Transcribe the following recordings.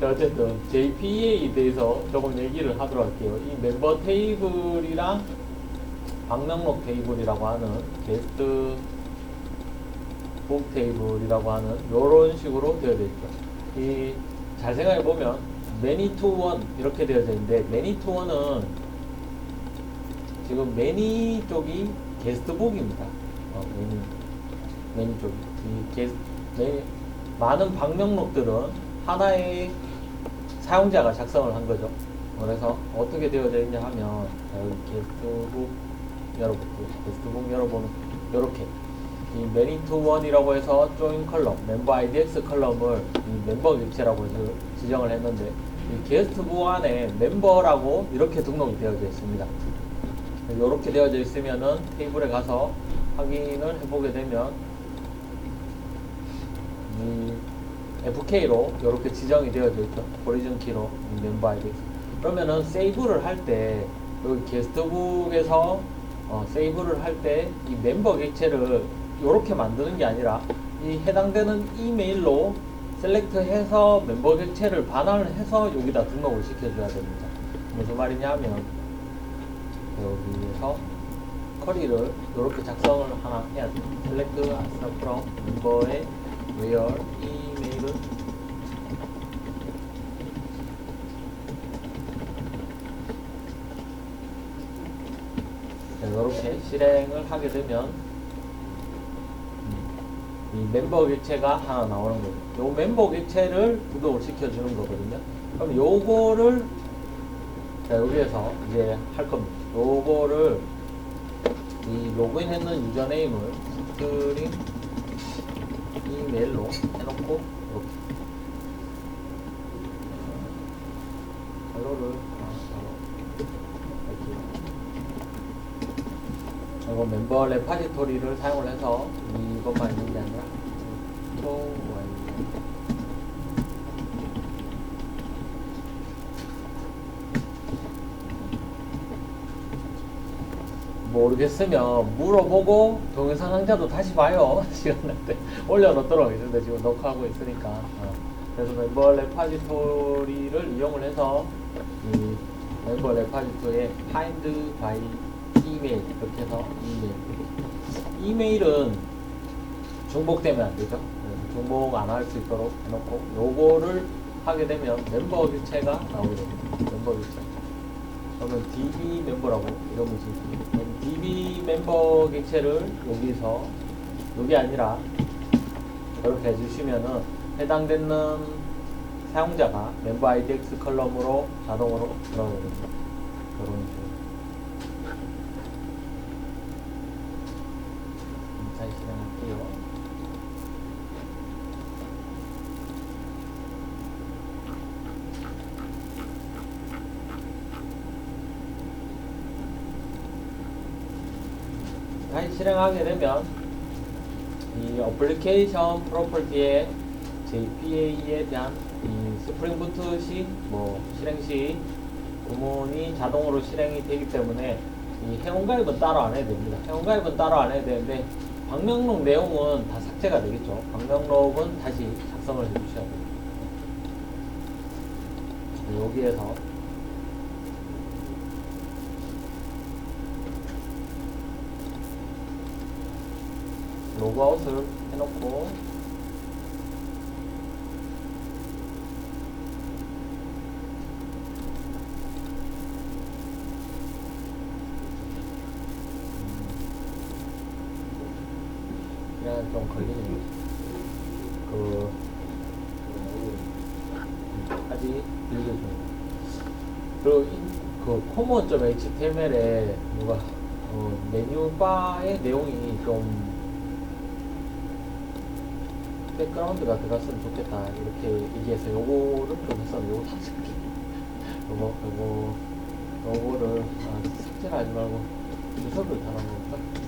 자, 어쨌든 JPA에 대해서 조금 얘기를 하도록 할게요. 이 멤버 테이블이랑 방명록 테이블이라고 하는 게스트 북 테이블이라고 하는 이런 식으로 되어져 있죠. 이 잘 생각해 보면 매니 투 원 이렇게 되어져 있는데 매니 투 원은 지금 매니 쪽이 게스트북입니다. 매니 쪽이 많은 방명록들은 하나의 사용자가 작성을 한 거죠. 그래서 어떻게 되어져 있냐 하면 여기 게스트북 열어볼게요. 게스트북 열어보면 이렇게 이 매니 투 원이라고 해서 조인 컬럼, 멤버 IDX 컬럼을 이 멤버 객체라고 해서 지정을 했는데 이 게스트북 안에 멤버라고 이렇게 등록이 되어져 있습니다. 이렇게 되어져 있으면은 테이블에 가서 확인을 해보게 되면 이 FK로 이렇게 지정이 되어져 있죠. 오리진 키로 멤버 아이디. 그러면은 세이브를 할 때 여기 게스트북에서 세이브를 할 때 이 멤버 객체를 이렇게 만드는 게 아니라 이 해당되는 이메일로 셀렉트해서 멤버 객체를 반환을 해서 여기다 등록을 시켜줘야 됩니다. 무슨 말이냐 하면 여기에서 쿼리를 이렇게 작성을 하나 해야 돼요. 셀렉트 as from 멤버의 where 이메일은 이렇게 실행을 하게 되면 이 멤버 객체가 하나 나오는 거죠. 요 멤버 객체를 구독을 시켜주는 거거든요. 그럼 요거를 자, 여기에서 이제 할 겁니다. 요거를 이 로그인했는 유저네임을 스트링 이메일로 해놓고 이렇게 헬로를 이거 멤버 레파지토리를 사용을 해서 이것만 있는 게 아니라 또 모르겠으면 물어보고 동영상 강좌도 다시 봐요. 시간 날 때 올려놓도록 하겠습니다. 지금 녹화하고 있으니까. 그래서 멤버 레파지토리를 이용을 해서 이 멤버 레파지토리에 find by email 이렇게 해서 이메일은 중복되면 안 되죠. 중복 안 할 수 있도록 해놓고 요거를 하게 되면 멤버 객체가 나오게 됩니다. 멤버 객체. 그러면 DB 멤버라고 이러면 지금 DB 멤버 객체를 여기서 여기 아니라 이렇게 해주시면은 해당되는 사용자가 멤버 IDX 컬럼으로 자동으로 들어가게 됩니다. 이런 식으로. 다시 실행할게요. 다시 실행하게 되면 이 어플리케이션 프로퍼티의 JPA에 대한 이 스프링 부트 시 실행 시 구문이 자동으로 실행이 되기 때문에 이 회원가입은 따로 안 해야 됩니다. 회원가입은 따로 안 해야 되는데 방명록 내용은 다 삭제가 되겠죠. 방명록은 다시 작성을 해주셔야 됩니다. 여기에서 로그아웃을 해놓고 그냥 좀 걸리네요. 아직 빌려줍니다. 그리고 그 common.html에 누가 메뉴바의 내용이 좀 백그라운드가 들어갔으면 좋겠다 이렇게 얘기해서 요거를 좀 했었는데 요거 삭제 요거를 삭제를 하지 말고 주소를 달아놓을까?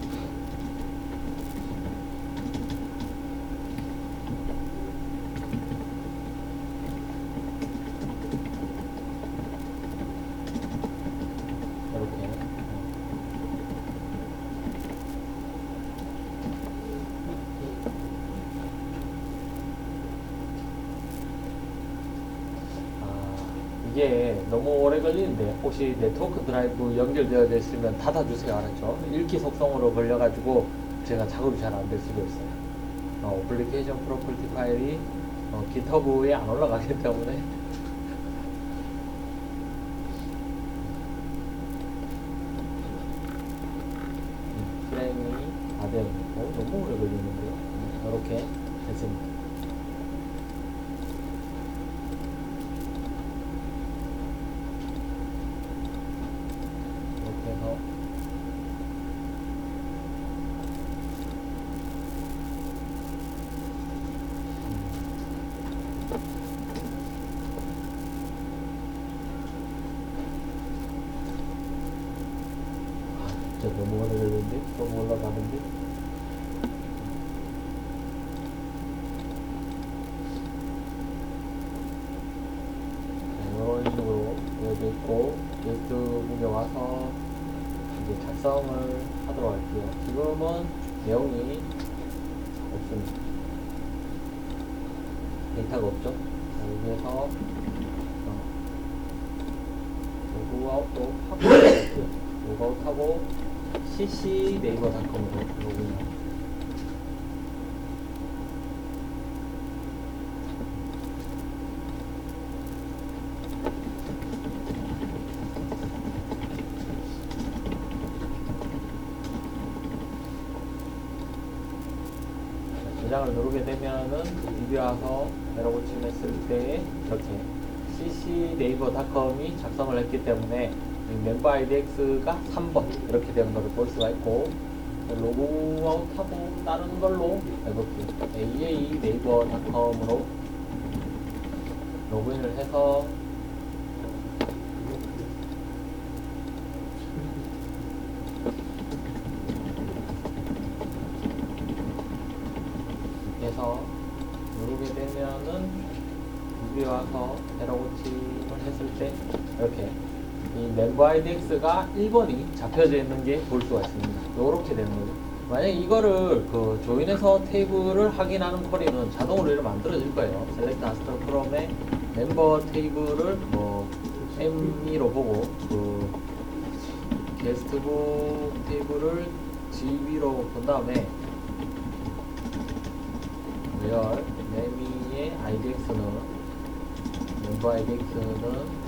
이게 너무 오래 걸리는데 혹시 네트워크 드라이브 연결되어 있으면 닫아주세요. 알았죠? 읽기 속성으로 걸려가지고 제가 작업이 잘 안 될 수도 있어요. 어플리케이션 프로퍼티 파일이 GitHub에 안 올라가기 때문에 실행이 다 되었고 너무 오래 걸리는데요. 이렇게 됐습니다. 이렇게 해서 진짜 너무 오래 걸리는데? 너무 올라가는데? 이런 식으로 되어져 있고 게스트북에 와서 이제 작성을 하도록 할게요. 지금은 내용이 없습니다. 데이터가 없죠? 자, 여기에서 로그아웃도 하고 할게요. 로그아웃하고 cc 네이버닷컴으로 로그인. 저장을 누르게 되면은 리뷰 와서 에러 고침했을 때 이렇게 cc 네이버닷컴이 작성을 했기 때문에 멤버 IDX가 3번 이렇게 된 거를 볼 수가 있고, 로그아웃하고 다른 걸로 해볼게요. AA 네이버닷컴으로 로그인을 해서 해서 누르게 되면은 리뷰 와서 에러 고침을 했을 때 이렇게 이 멤버 IDX가 1번이 잡혀져 있는 게 볼 수가 있습니다. 이렇게 되는 거죠. 만약에 이거를 그 조인해서 테이블을 확인하는 쿼리는 자동으로 이렇게 만들어질 거예요. 셀렉트 아스터 프롬의 멤버 테이블을 뭐 M2로 보고 그 게스트북 테이블을 GB로 본 다음에 where 매미의 IDX는 멤버 IDX는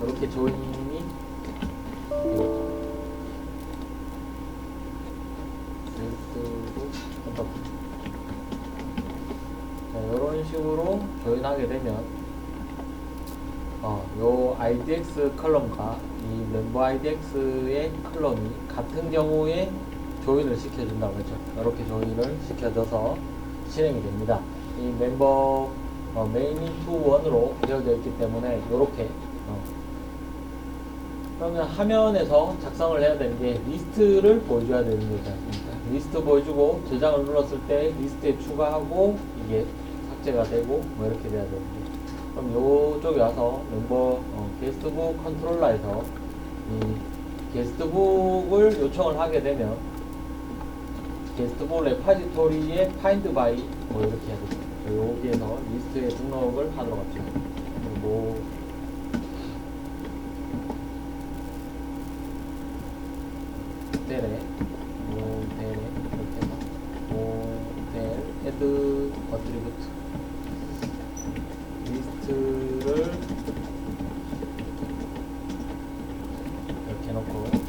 이렇게 조인이 이런 식으로 조인하게 되면 요 IDX 컬럼과 이 멤버 IDX의 컬럼이 같은 경우에 조인을 시켜준다고 했죠. 이렇게 조인을 시켜줘서 실행이 됩니다. 이 멤버 메인이 2.1으로 되어져 있기 때문에 이렇게 그러면 화면에서 작성을 해야 되는 게 리스트를 보여줘야 되는 거지 않습니까? 리스트 보여주고 저장을 눌렀을 때 리스트에 추가하고 이게 삭제가 되고 뭐 이렇게 돼야 되는데, 그럼 요쪽에 와서 멤버 게스트북 컨트롤러에서 이 게스트북을 요청을 하게 되면 게스트북 레파지토리에 파인드 바이 뭐 이렇게 해야 됩니다. 여기에서 리스트에 등록을 하도록 합시다. 그리고 모델에 이렇게 해서 모델 애드 어트리뷰트 리스트를 이렇게 해놓고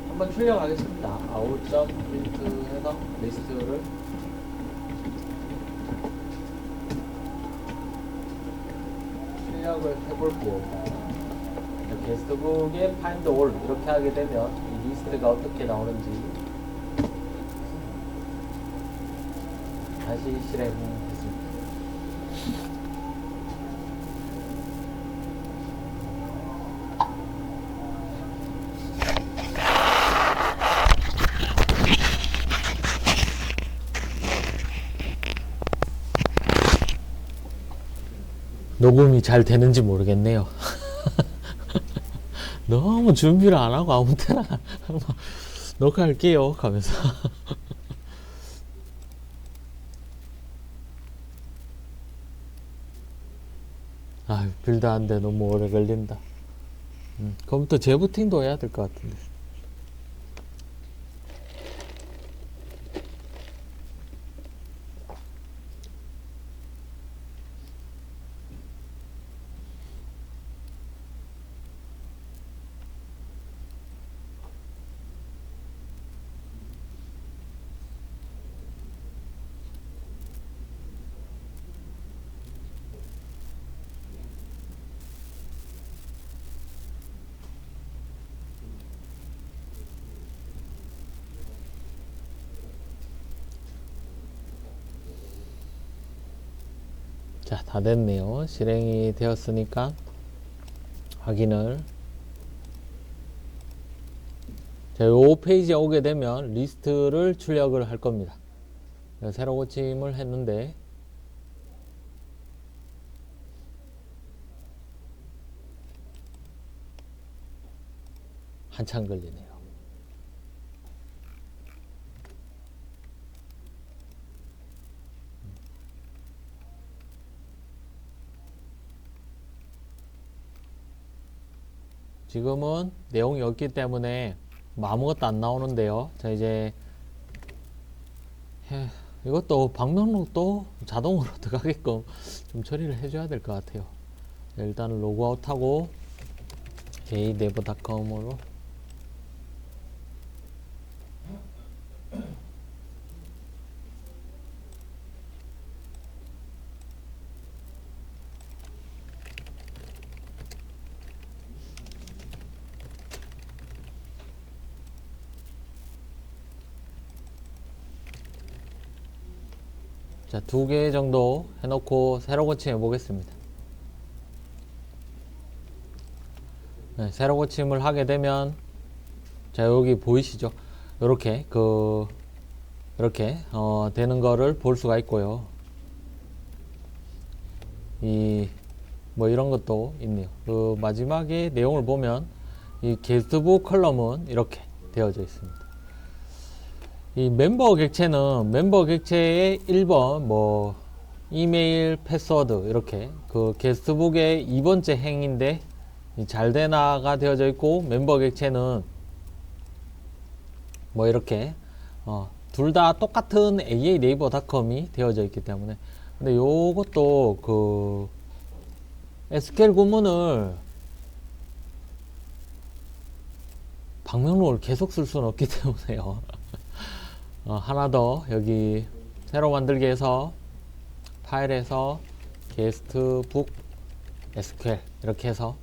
한번 출력하겠습니다. 아웃점 프린트 해서 리스트를 출력을 해볼게요. 게스트북에 find all 이렇게 하게 되면 이 리스트가 어떻게 나오는지 다시 실행했습니다. 녹음이 잘 되는지 모르겠네요. 너무 준비를 안 하고 아무 때나 녹화할게요 하면서 아 빌드 하는데 너무 오래 걸린다. 컴퓨터 재부팅도 해야 될 것 같은데. 자, 다 됐네요. 실행이 되었으니까 확인을. 자, 요 페이지에 오게 되면 리스트를 출력을 할 겁니다. 새로 고침을 했는데 한참 걸리네요. 지금은 내용이 없기 때문에 뭐 아무것도 안 나오는데요. 자, 이제 이것도 방명록도 자동으로 들어가게끔 좀 처리를 해줘야 될 것 같아요. 일단 로그아웃하고 jnever.com으로 자, 2개 정도 해놓고 새로 고침해 보겠습니다. 네, 새로 고침을 하게 되면 자, 여기 보이시죠? 이렇게 이렇게 되는 거를 볼 수가 있고요. 뭐 이런 것도 있네요. 그 마지막에 내용을 보면 이 게스트북 컬럼은 이렇게 되어져 있습니다. 이 멤버 객체는 멤버 객체의 1번 뭐 이메일 패스워드 이렇게 그 게스트북의 2번째 행인데 잘 되나가 되어져 있고, 멤버 객체는 뭐 이렇게 둘 다 똑같은 aa네이버닷컴이 되어져 있기 때문에. 근데 요것도 그 SQL 구문을 방명록을 계속 쓸 수는 없기 때문에요. 하나 더 여기 새로 만들기 해서 파일에서 게스트북 SQL 이렇게 해서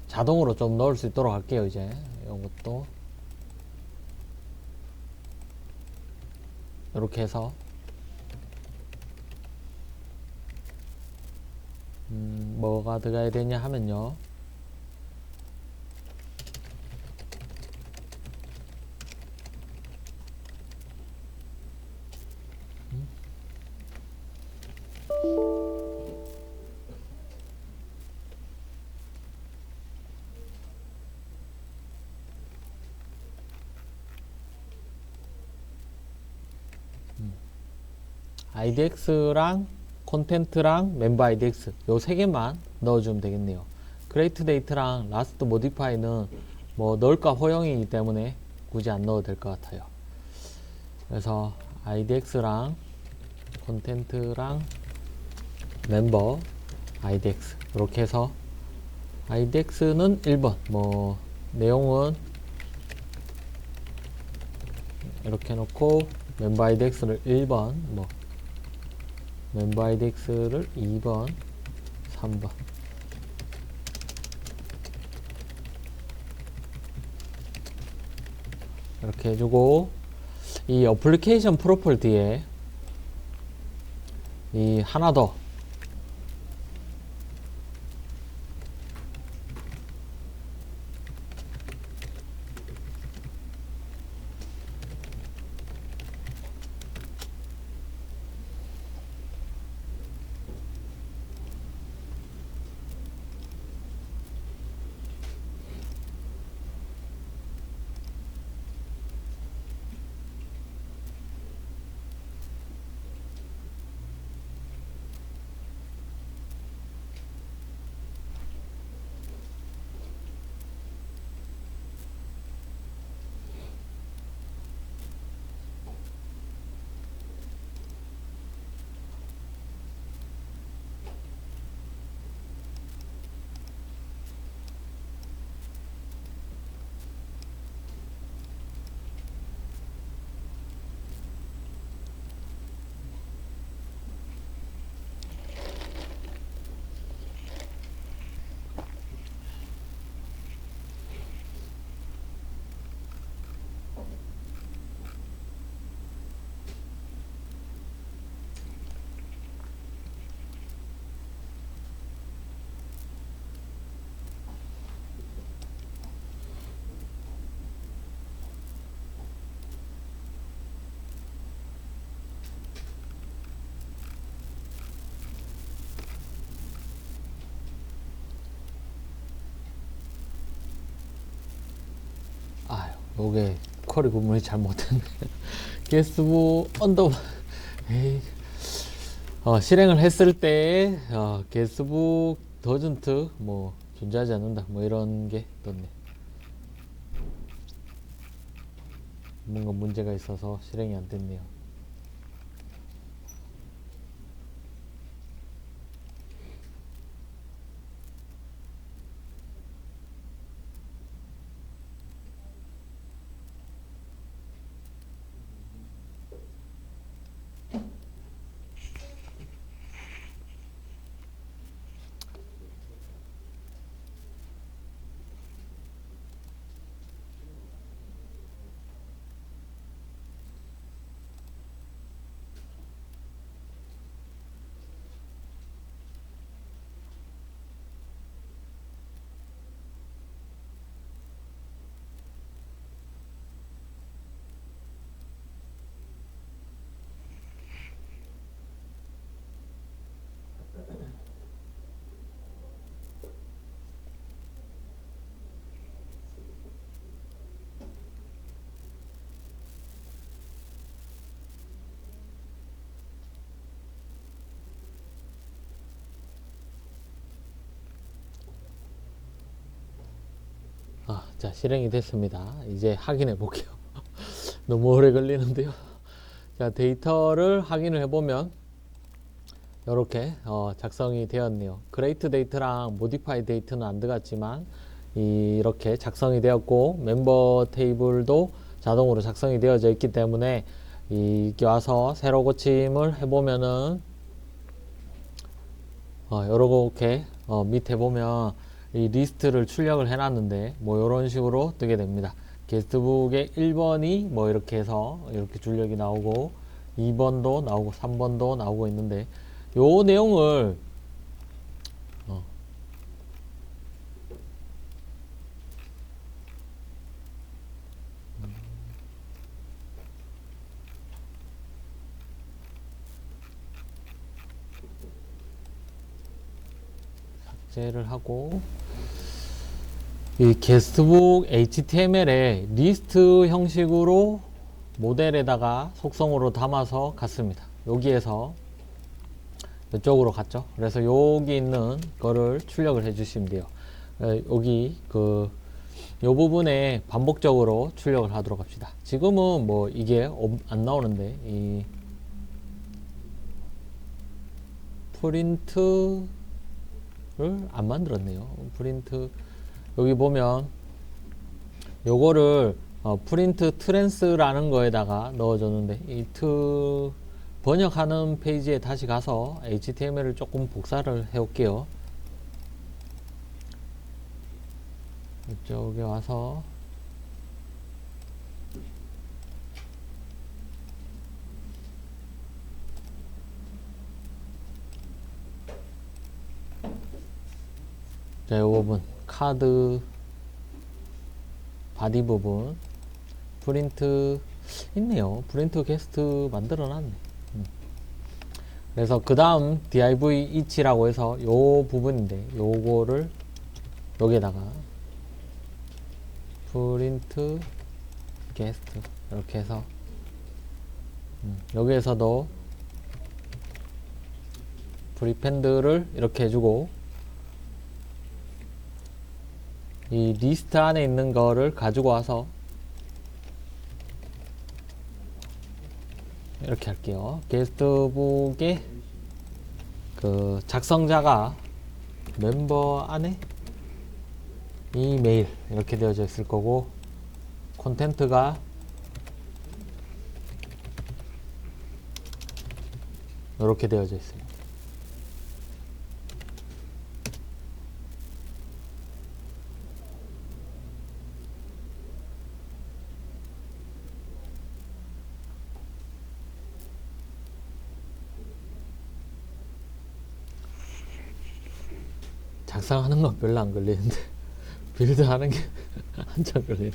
자동으로 좀 넣을 수 있도록 할게요. 이제 이것도 이렇게 해서 뭐가 들어가야 되냐 하면요, IDX랑 콘텐트랑 멤버 IDX 요 세 개만 넣어주면 되겠네요. 크레이트 데이트랑 라스트 모디파이는 뭐 넣을까 허용이기 때문에 굳이 안 넣어도 될 것 같아요. 그래서 IDX랑 콘텐트랑 멤버 IDX 이렇게 해서 IDX는 1번 뭐 내용은 이렇게 놓고 멤버 IDX를 1번 뭐 멤버 IDX를 2번 3번 이렇게 해주고, 이 어플리케이션 프로퍼티에 이 하나 더 요게 쿼리 구분이 잘못됐네. 게스트북 언더 에이. 실행을 했을 때 게스트북 더즌트 뭐 존재하지 않는다 뭐 이런 게 떴네. 뭔가 문제가 있어서 실행이 안 됐네요. 자, 실행이 됐습니다. 이제 확인해 볼게요. 너무 오래 걸리는데요. 자, 데이터를 확인을 해보면 이렇게 작성이 되었네요. create 데이터랑 modify 데이터는 안 들어갔지만 이렇게 작성이 되었고 멤버 테이블도 자동으로 작성이 되어져 있기 때문에 이게 와서 새로 고침을 해보면은 이렇게 밑에 보면 이 리스트를 출력을 해놨는데 뭐 이런 식으로 뜨게 됩니다. 게스트북의 1번이 뭐 이렇게 해서 이렇게 출력이 나오고 2번도 나오고 3번도 나오고 있는데 요 내용을 삭제를 하고 이 게스트북 HTML에 리스트 형식으로 모델에다가 속성으로 담아서 갔습니다. 여기에서 이쪽으로 갔죠. 그래서 여기 있는 거를 출력을 해 주시면 돼요. 여기 요 부분에 반복적으로 출력을 하도록 합시다. 지금은 뭐 이게 안 나오는데 이 프린트를 안 만들었네요. 프린트 여기 보면 요거를 프린트 트랜스라는 거에다가 넣어줬는데 이 번역하는 페이지에 다시 가서 HTML을 조금 복사를 해 올게요. 이쪽에 와서 자, 이 부분 카드 바디 부분 프린트 있네요. 프린트 게스트 만들어 놨네. 그래서 그 다음 div each라고 해서 요 부분인데 요거를 여기에다가 프린트 게스트 이렇게 해서 여기에서도 프리펜드를 이렇게 해주고 이 리스트 안에 있는 거를 가지고 와서 이렇게 할게요. 게스트북에 그 작성자가 멤버 안에 이메일 이렇게 되어져 있을 거고 콘텐트가 이렇게 되어져 있어요. 작성하는 건 별로 안 걸리는데 빌드 하는 게 한참 걸리네.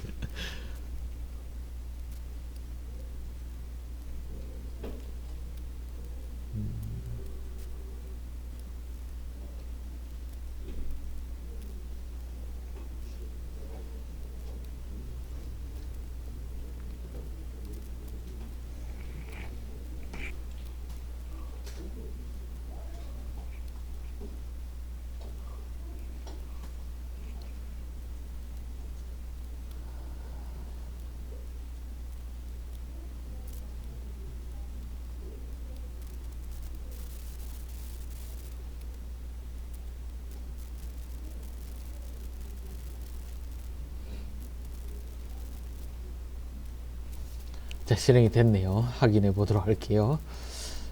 자, 실행이 됐네요. 확인해 보도록 할게요.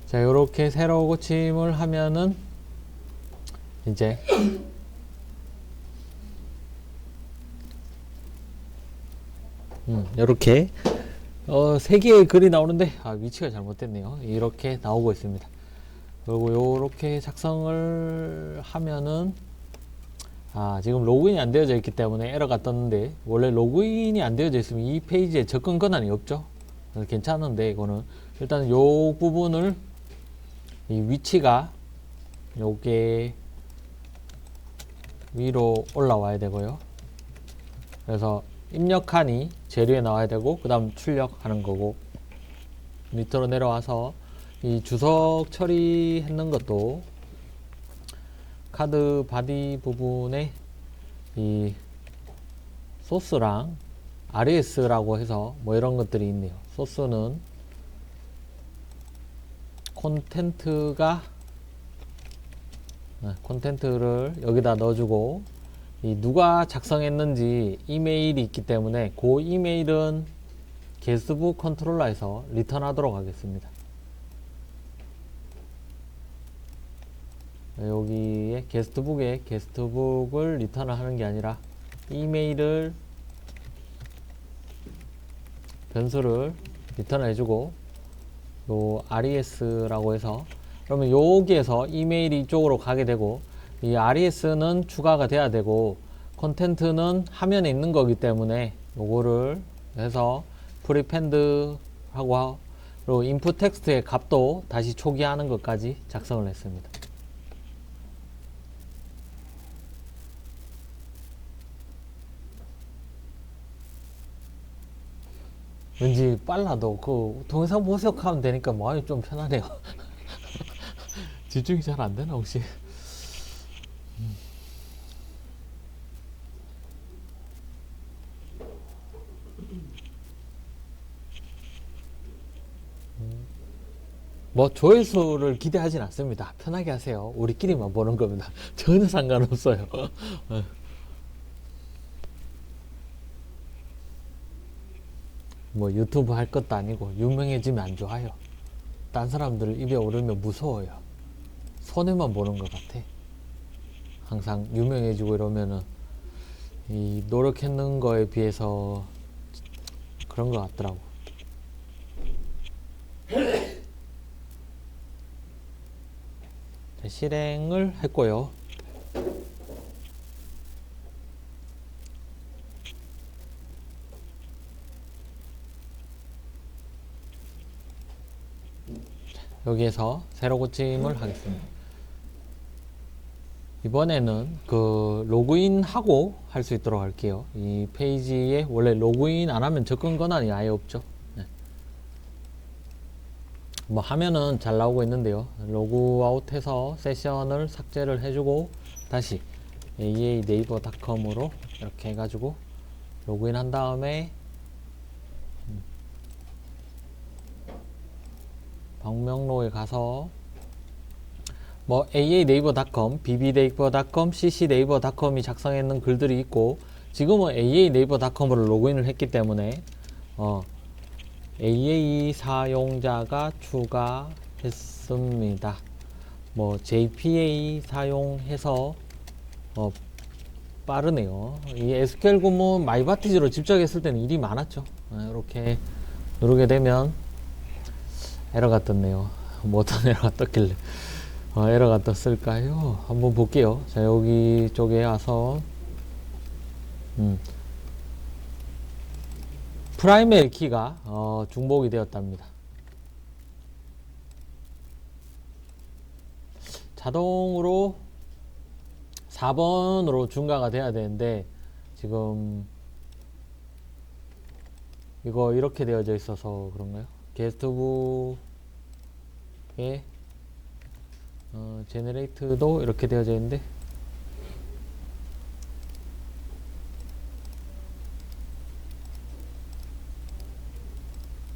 자, 이렇게 세로 고침을 하면은 이제 이렇게 세 개의 글이 나오는데 위치가 잘못됐네요. 이렇게 나오고 있습니다. 그리고 이렇게 작성을 하면은 지금 로그인이 안 되어져 있기 때문에 에러가 떴는데, 원래 로그인이 안 되어져 있으면 이 페이지에 접근 권한이 없죠. 괜찮은데 이거는 일단 요 부분을, 이 위치가 요게 위로 올라와야 되고요. 그래서 입력하니 재료에 나와야 되고, 그 다음 출력하는 거고, 밑으로 내려와서 이 주석 처리했는 것도 카드 바디 부분에 이 소스랑 RES라고 해서 뭐 이런 것들이 있네요. 소스는 콘텐트를 여기다 넣어주고, 이 누가 작성했는지 이메일이 있기 때문에 그 이메일은 게스트북 컨트롤러에서 리턴하도록 하겠습니다. 여기에 게스트북에 게스트북을 리턴을 하는 게 아니라 이메일을 변수를 리턴을 해주고, 요 RES라고 해서, 그러면 여기에서 이메일이 이쪽으로 가게 되고, 이 RES는 추가가 돼야 되고 컨텐트는 화면에 있는 거기 때문에 요거를 해서 프리펜드 하고, 그리고 인풋 텍스트의 값도 다시 초기화하는 것까지 작성을 했습니다. 왠지 빨라도 그 동영상 보석하면 되니까 마음이 좀 편하네요. 집중이 잘 안 되나 혹시? 뭐 조회수를 기대하진 않습니다. 편하게 하세요. 우리끼리만 보는 겁니다. 전혀 상관없어요. 뭐 유튜브 할 것도 아니고 유명해지면 안 좋아요. 딴 사람들 입에 오르면 무서워요. 손해만 보는 것 같아. 항상 유명해지고 이러면은 이 노력했는 거에 비해서 그런 것 같더라고. 실행을 했고요. 여기에서 세로 고침을 하겠습니다. 이번에는 그 로그인 하고 할 수 있도록 할게요. 이 페이지에 원래 로그인 안 하면 접근 권한이 아예 없죠. 뭐 화면은 잘 나오고 있는데요. 로그아웃 해서 세션을 삭제를 해주고 다시 aa네이버닷컴으로 이렇게 해가지고 로그인 한 다음에 방명록에 가서 뭐 aa네이버닷컴, bb네이버닷컴, cc네이버닷컴이 작성했는 글들이 있고, 지금은 aa네이버닷컴으로 로그인을 했기 때문에 AA 사용자가 추가했습니다. 뭐 JPA 사용해서 빠르네요. 이 SQL 구문 마이바티즈로 집적했을 때는 일이 많았죠. 이렇게 누르게 되면 에러가 떴네요. 뭐 어떤 에러가 떴길래 에러가 떴을까요? 한번 볼게요. 자, 여기 쪽에 와서 프라이머리 키가 중복이 되었답니다. 자동으로 4번으로 중과가 돼야 되는데 지금 이거 이렇게 되어져 있어서 그런가요? 게스트북에 제너레이트도 이렇게 되어져 있는데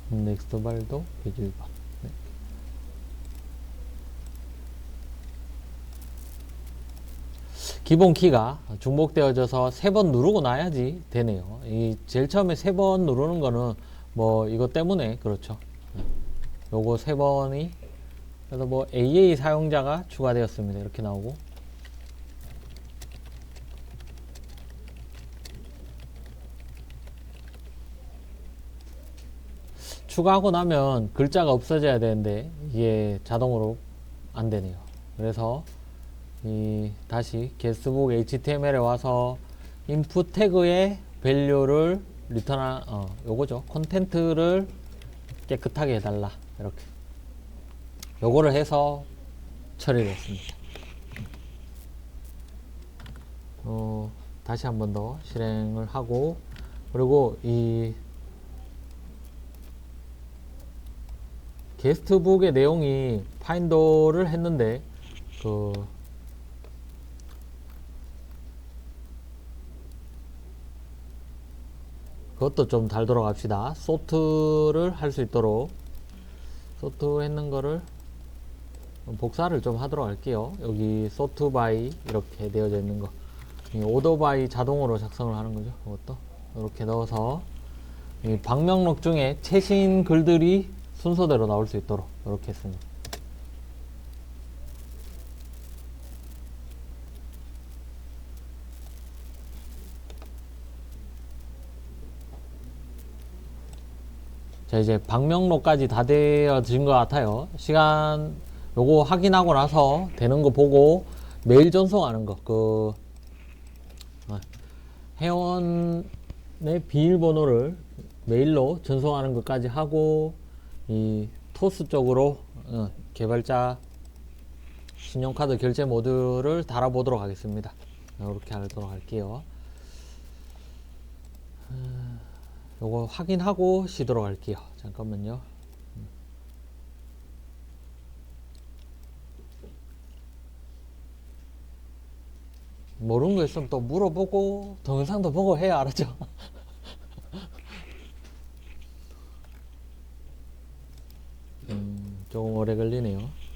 넥스트 발도 페이지 1번. 네. 기본 키가 중복되어져서 3번 누르고 나야지 되네요. 이 제일 처음에 3번 누르는 거는 뭐 이것 때문에 그렇죠. 요거 3번이 그래서 뭐 AA 사용자가 추가되었습니다. 이렇게 나오고 추가하고 나면 글자가 없어져야 되는데 이게 자동으로 안 되네요. 그래서 다시 게스트북 HTML에 와서 인풋 태그의 밸류를 요거죠. 콘텐트를 깨끗하게 해달라. 이렇게. 요거를 해서 처리를 했습니다. 다시 한 번 더 실행을 하고, 그리고 이 게스트북의 내용이 파인더를 했는데, 그것도 좀 잘 돌아갑시다. 소트를 할 수 있도록 소트 했는 거를 복사를 좀 하도록 할게요. 여기 소트 바이 이렇게 되어져 있는 거 오더 바이 자동으로 작성을 하는 거죠. 이것도 이렇게 넣어서 이 방명록 중에 최신 글들이 순서대로 나올 수 있도록 이렇게 했습니다. 자, 이제 방명록까지 다 되어진 것 같아요. 시간 요거 확인하고 나서 되는 거 보고 메일 전송하는 거 회원의 비밀번호를 메일로 전송하는 것까지 하고 이 토스 쪽으로 개발자 신용카드 결제 모드를 달아보도록 하겠습니다. 이렇게 하도록 할게요. 요거 확인하고 쉬도록 할게요. 잠깐만요. 모르는 거 있으면 또 물어보고 동영상도 보고 해야 알았죠. 조금 오래 걸리네요.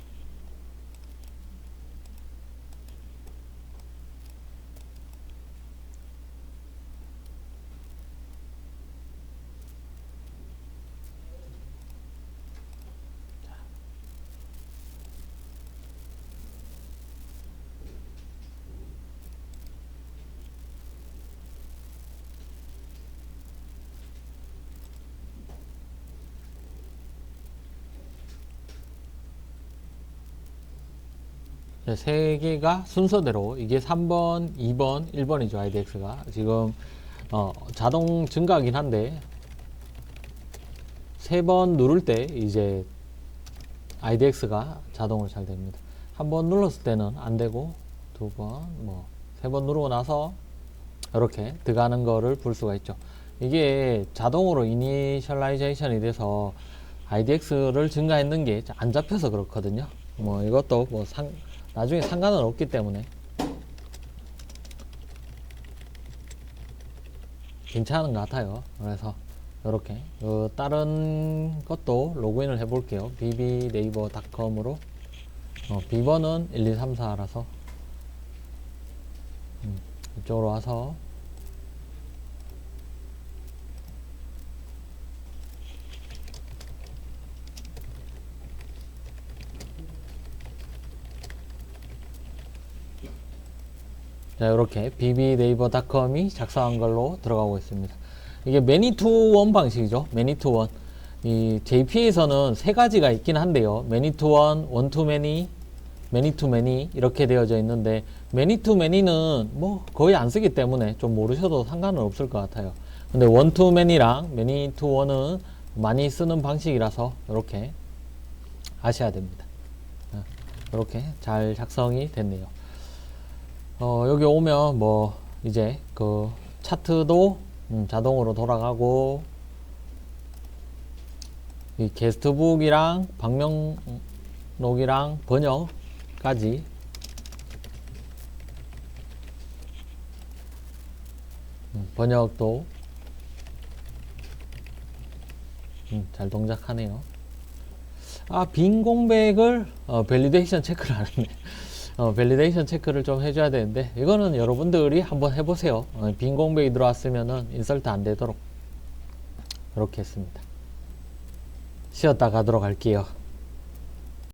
세 개가 순서대로 이게 3번, 2번, 1번이죠. IDX가 지금 자동 증가하긴 한데 3번 누를 때 이제 IDX가 자동으로 잘 됩니다. 한 번 눌렀을 때는 안 되고 2번, 3번 누르고 나서 이렇게 들어가는 거를 볼 수가 있죠. 이게 자동으로 이니셜라이제이션이 돼서 IDX를 증가했는 게 안 잡혀서 그렇거든요. 이것도 나중에 상관은 없기 때문에 괜찮은 것 같아요. 그래서 이렇게 다른 것도 로그인을 해 볼게요. bbnaver.com으로 비번은 1234라서 이쪽으로 와서 자, 이렇게 bbnaver.com이 작성한 걸로 들어가고 있습니다. 이게 매니 투 원 방식이죠. 매니 투 원. 이 JP에서는 세 가지가 있긴 한데요. 매니 투 원, 원 투 매니, 매니 투 매니 이렇게 되어져 있는데 매니 투 매니는 거의 안 쓰기 때문에 좀 모르셔도 상관은 없을 것 같아요. 근데 원 투 매니랑 매니 투 원은 많이 쓰는 방식이라서 이렇게 아셔야 됩니다. 이렇게 잘 작성이 됐네요. 여기 오면 이제 차트도 자동으로 돌아가고 이 게스트북이랑 방명록이랑 번역까지 번역도 잘 동작하네요. 빈 공백을 밸리데이션 체크를 안 했네. 밸리데이션 체크를 좀 해줘야 되는데 이거는 여러분들이 한번 해보세요. 빈 공백이 들어왔으면은 인설트 안 되도록 이렇게 했습니다. 쉬었다 가도록 할게요.